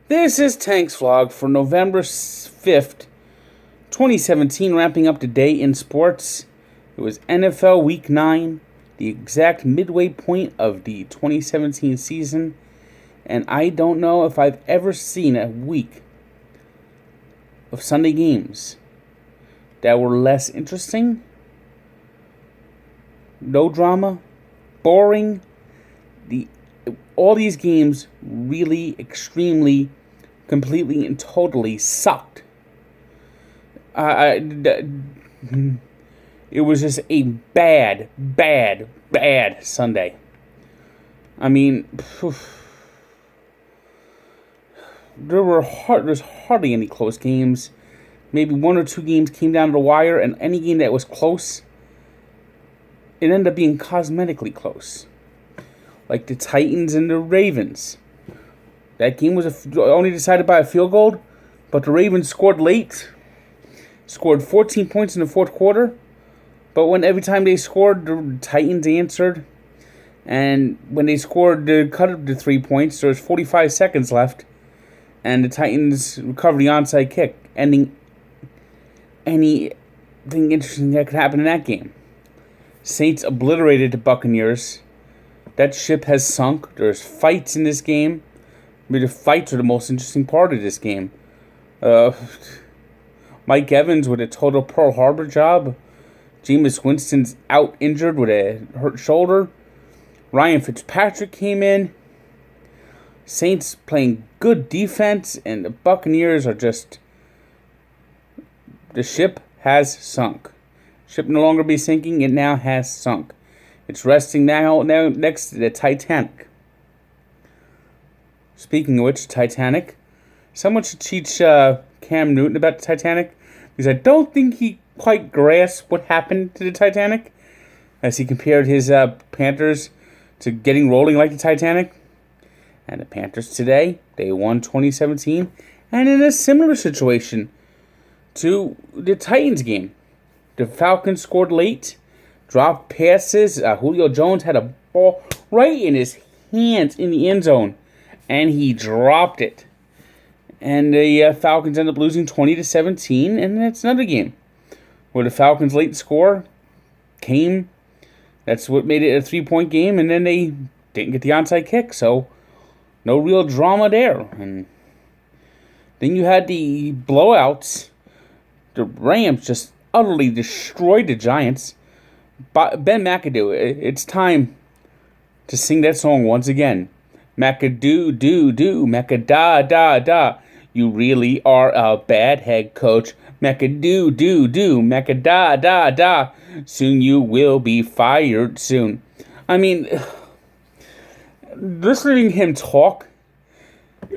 This is Tank's vlog for November 5th, 2017, wrapping up the day in sports. It was NFL Week 9, the exact midway point of the 2017 season, and I don't know if I've ever seen a week of Sunday games that were less interesting, no drama, boring. All these games really, extremely, completely, and totally sucked. It was just a bad Sunday. I mean, there's hardly any close games. Maybe one or two games came down to the wire, and any game that was close, it ended up being cosmetically close. Like the Titans and the Ravens. That game was only decided by a field goal, but the Ravens scored late. Scored 14 points in the fourth quarter. But when every time they scored, the Titans answered. And when they scored to cut up to 3 points, there was 45 seconds left. And the Titans recovered the onside kick, ending anything interesting that could happen in that game. Saints obliterated the Buccaneers. That ship has sunk. There's fights in this game. I mean, the fights are the most interesting part of this game. Mike Evans with a total Pearl Harbor job. Jameis Winston's out injured with a hurt shoulder. Ryan Fitzpatrick came in. Saints playing good defense, and the Buccaneers are just... The ship has sunk. Ship no longer be sinking, it now has sunk. It's resting now next to the Titanic. Speaking of which, Titanic. Someone should teach Cam Newton about the Titanic, because I don't think he quite grasped what happened to the Titanic, as he compared his Panthers to getting rolling like the Titanic. And the Panthers today, they won 2017, and in a similar situation to the Titans game. The Falcons scored late. Dropped passes. Julio Jones had a ball right in his hands in the end zone, and he dropped it. And the Falcons ended up losing 20-17, and that's another game where the Falcons' late score came. That's what made it a 3-point game, and then they didn't get the onside kick, so no real drama there. And then you had the blowouts. The Rams just utterly destroyed the Giants. Ben McAdoo, it's time to sing that song once again. McAdoo, do, McAda, da. You really are a bad head coach. McAdoo, do, McAda, da. Soon you will be fired soon. I mean, listening to him talk,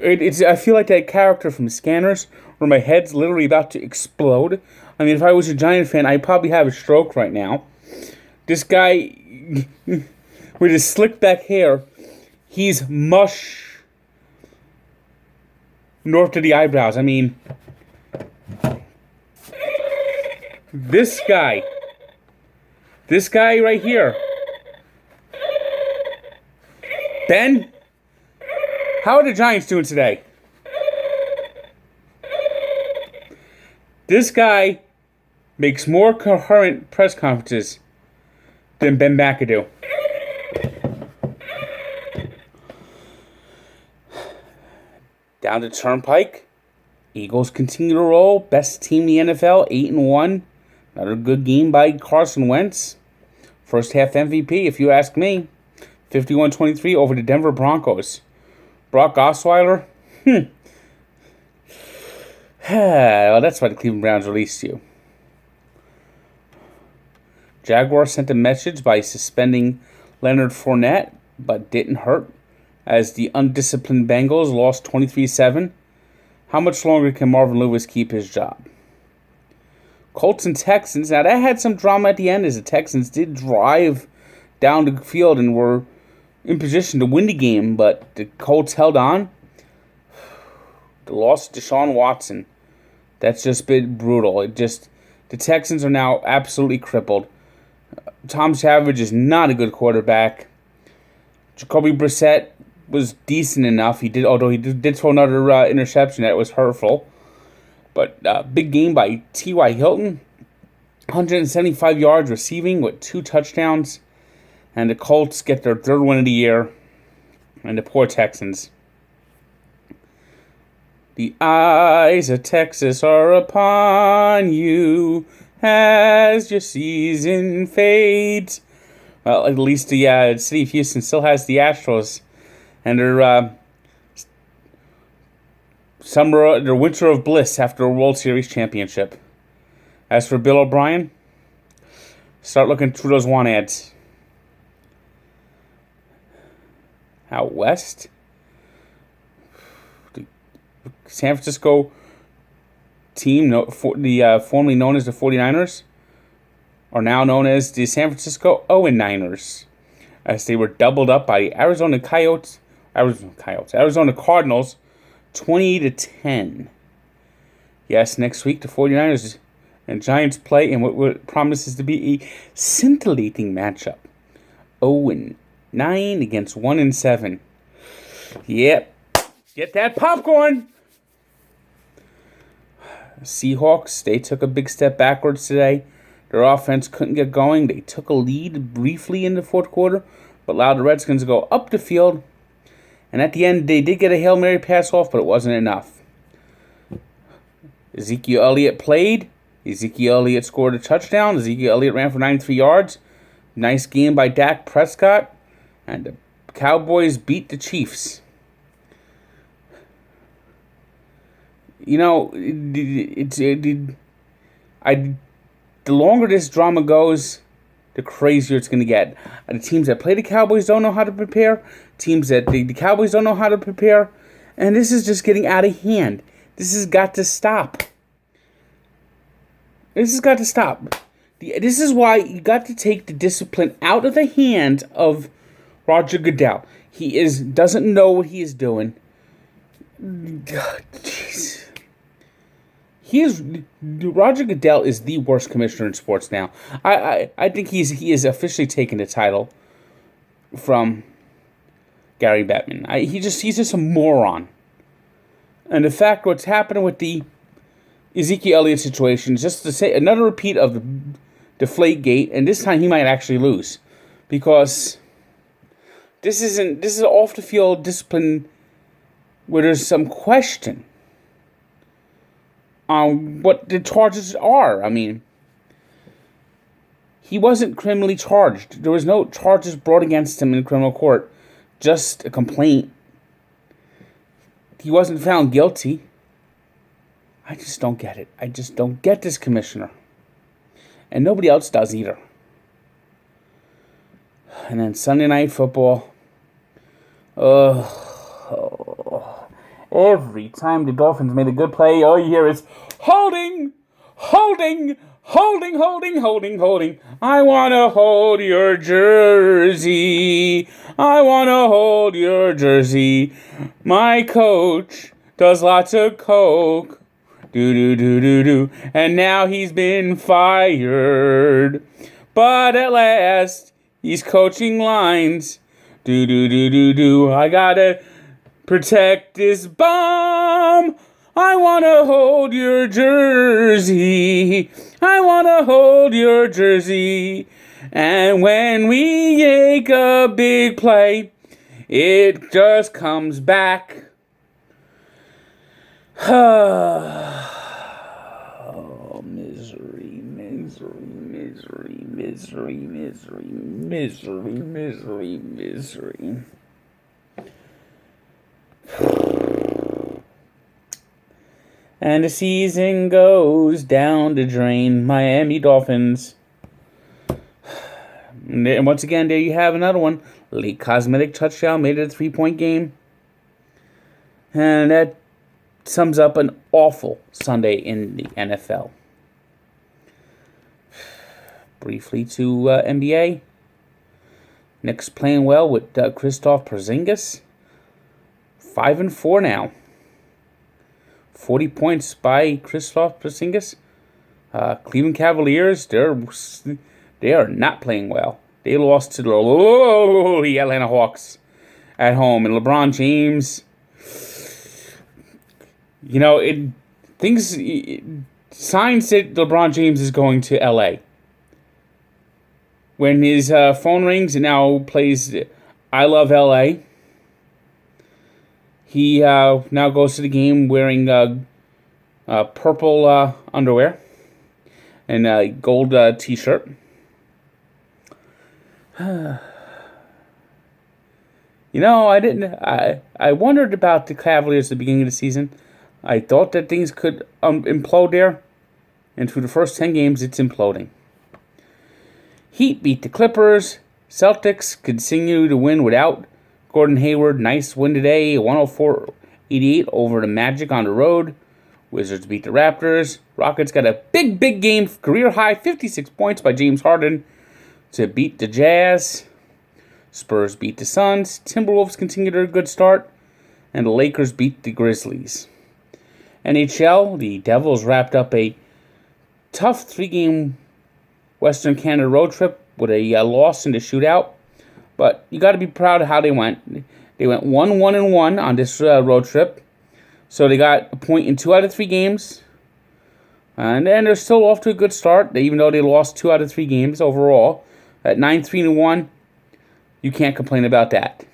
I feel like that character from Scanners, where my head's literally about to explode. I mean, if I was a Giant fan, I'd probably have a stroke right now. This guy, with his slick back hair, he's mush north of the eyebrows. I mean, this guy right here. Ben, how are the Giants doing today? This guy makes more coherent press conferences than Ben McAdoo. Down the Turnpike, Eagles continue to roll. Best team in the NFL, 8-1. Another good game by Carson Wentz. First half MVP, if you ask me. 51-23 over the Denver Broncos. Brock Osweiler, well, that's why the Cleveland Browns released you. Jaguars sent a message by suspending Leonard Fournette, but didn't hurt, as the undisciplined Bengals lost 23-7. How much longer can Marvin Lewis keep his job? Colts and Texans. Now, that had some drama at the end, as the Texans did drive down the field and were in position to win the game, but the Colts held on. The loss of Deshaun Watson, that's just been brutal. The Texans are now absolutely crippled. Tom Savage is not a good quarterback. Jacoby Brissett was decent enough. Although he did throw another interception that was hurtful. But big game by T.Y. Hilton, 175 yards receiving with 2 touchdowns, and the Colts get their 3rd win of the year, and the poor Texans. The eyes of Texas are upon you as your season fades. Well, at least the city of Houston still has the Astros, and their winter of bliss after a World Series championship. As for Bill O'Brien, start looking through those want ads. Out west, the San Francisco team, formerly known as the 49ers, are now known as the San Francisco 0-9ers, as they were doubled up by Arizona Cardinals, 20-10. Yes, next week the 49ers and Giants play in what promises to be a scintillating matchup. 0-9 against 1-7. Yep, get that popcorn. Seahawks, they took a big step backwards today. Their offense couldn't get going. They took a lead briefly in the 4th quarter, but allowed the Redskins to go up the field. And at the end, they did get a Hail Mary pass off, but it wasn't enough. Ezekiel Elliott played. Ezekiel Elliott scored a touchdown. Ezekiel Elliott ran for 93 yards. Nice game by Dak Prescott. And the Cowboys beat the Chiefs. You know, the longer this drama goes, the crazier it's going to get. The teams that play the Cowboys don't know how to prepare. Teams that the Cowboys don't know how to prepare. And this is just getting out of hand. This has got to stop. This has got to stop. This is why you got to take the discipline out of the hands of Roger Goodell. He doesn't know what he is doing. God, jeez. Roger Goodell is the worst commissioner in sports now. I think he is officially taken the title from Gary Bettman. He's just a moron. And the fact what's happening with the Ezekiel Elliott situation is just to say another repeat of the Deflategate, and this time he might actually lose, because this is off the field discipline where there's some question on what the charges are. I mean, he wasn't criminally charged. There was no charges brought against him in criminal court, just a complaint. He wasn't found guilty. I just don't get it. I just don't get this commissioner. And nobody else does either. And then Sunday Night Football. Every time the Dolphins made a good play, all you hear is holding. I want to hold your jersey. I want to hold your jersey. My coach does lots of coke. Do. And now he's been fired. But at last, he's coaching lines. Do. I gotta protect this bomb. I wanna hold your jersey. I wanna hold your jersey. And when we make a big play, it just comes back. Oh, misery. And the season goes down the drain. Miami Dolphins. And once again, there you have another one. Late cosmetic touchdown made it a 3-point game. And that sums up an awful Sunday in the NFL. Briefly to NBA. Knicks playing well with Kristaps Porzingis. 5-4 now. 40 points by Kristaps Porzingis. Cleveland Cavaliers, they are not playing well. They lost to the Atlanta Hawks. at home. And LeBron James, signs that LeBron James is going to LA. When his phone rings, it now plays I Love LA. He now goes to the game wearing purple underwear and a gold t-shirt. I wondered about the Cavaliers at the beginning of the season. I thought that things could implode there. And through the first 10 games, it's imploding. Heat beat the Clippers. Celtics continue to win without Gordon Hayward. Nice win today, 104-88 over the Magic on the road. Wizards beat the Raptors. Rockets got a big game, career high, 56 points by James Harden to beat the Jazz. Spurs beat the Suns. Timberwolves continue their good start. And the Lakers beat the Grizzlies. NHL, the Devils wrapped up a tough 3-game Western Canada road trip with a loss in the shootout. But you got to be proud of how they went. They went 1-1-1 on this road trip. So they got a point in 2 out of 3 games. And then they're still off to a good start, even though they lost 2 out of 3 games overall. At 9-3-1, you can't complain about that.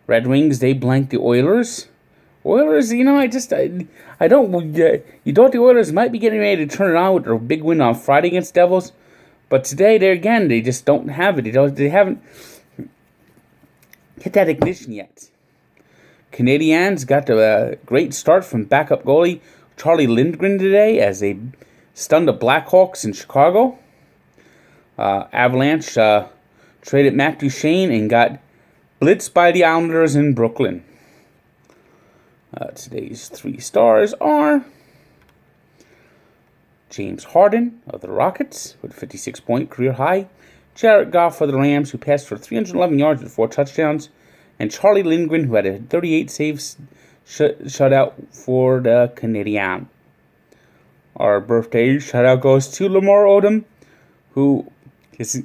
Red Wings, they blanked the Oilers. Oilers, I don't. You thought the Oilers might be getting ready to turn it on with their big win on Friday against Devils, but today, they just don't have it. They haven't hit that ignition yet. Canadiens got a great start from backup goalie Charlie Lindgren today as they stunned the Blackhawks in Chicago. Avalanche traded Matt Duchene and got blitzed by the Islanders in Brooklyn. Today's 3 stars are James Harden of the Rockets with a 56-point career high, Jared Goff for the Rams, who passed for 311 yards with 4 touchdowns, and Charlie Lindgren, who had a 38-save shutout for the Canadiens. Our birthday shout-out goes to Lamar Odom, who is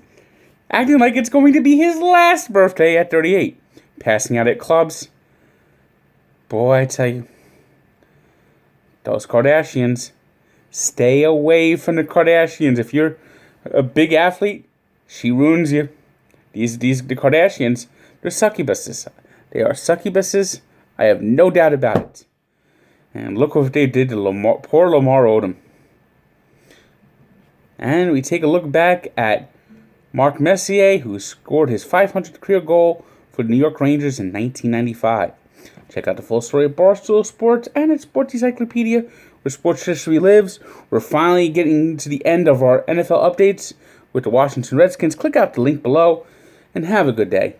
acting like it's going to be his last birthday at 38, passing out at clubs. Boy, I tell you, those Kardashians, stay away from the Kardashians. If you're a big athlete, she ruins you. The Kardashians, they're succubuses. They are succubuses. I have no doubt about it. And look what they did to poor Lamar Odom. And we take a look back at Mark Messier, who scored his 500th career goal for the New York Rangers in 1995. Check out the full story of Barstool Sports and its Sports Encyclopedia, where sports history lives. We're finally getting to the end of our NFL updates with the Washington Redskins. Click out the link below and have a good day.